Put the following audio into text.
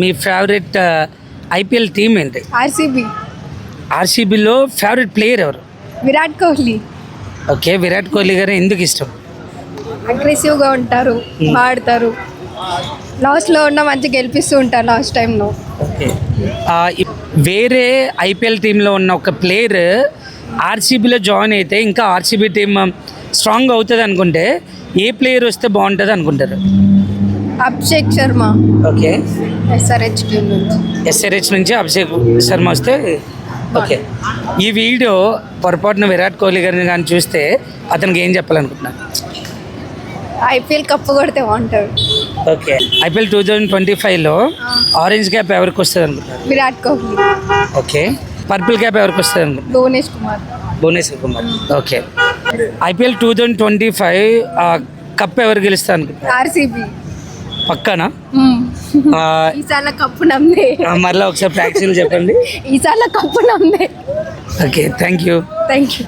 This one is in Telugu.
మీ ఫేవరెట్ ఐపీఎల్ టీం ఏంటి? ఆర్సీబీ. ఆర్సీబీలో ఫేవరెట్ ప్లేయర్ ఎవరు? విరాట్ కోహ్లీ. ఓకే, విరాట్ కోహ్లీ గారు ఎందుకు ఇష్టం? అగ్రెసివ్గా ఉంటారు, ఆడతారు, లాస్ట్లో ఉన్న మంచి గెలిపిస్తూ ఉంటారు లాస్ట్ టైంలో. ఓకే, వేరే ఐపీఎల్ టీంలో ఉన్న ఒక ప్లేయర్ ఆర్సీబీలో జాయిన్ అయితే ఇంకా ఆర్సీబీ టీం స్ట్రాంగ్ అవుతుంది అనుకుంటే ఏ ప్లేయర్ వస్తే బాగుంటుంది అనుకుంటారు? Abhishek Sharma. Okay, SRH team నుంచి. ఎస్ఆర్హెచ్ నుంచి అభిషేక్ శర్మ వస్తే ఓకే. ఈ వీడియో పొరపాటున విరాట్ కోహ్లీ గారిని కానీ చూస్తే అతనికి ఏం చెప్పాలనుకుంటున్నారు? ఐపీఎల్ కప్పు కొడితే బాగుంటుంది. ఓకే, ఐపీఎల్ 2025లో ఆరెంజ్ క్యాప్ ఎవరికి వస్తుంది అనుకుంటున్నారు? Virat Kohli. Okay, purple cap ఎవరికి వస్తుంది అనుకుంటున్నారు? Bhuvanesh Kumar. Bhuvneshwar Kumar. Okay, IPL 2025 cup ఎవరు గెలుస్తారు అనుకుంటున్నారు? ఆర్సీబీ. పక్కానా? ఈసార్ల కప్పు నమ్మే. మరలా ఒకసారి ప్రాక్టీస్ చెప్పండి. ఈసార్ల కప్పు నమ్మే. Okay, thank you. Thank you.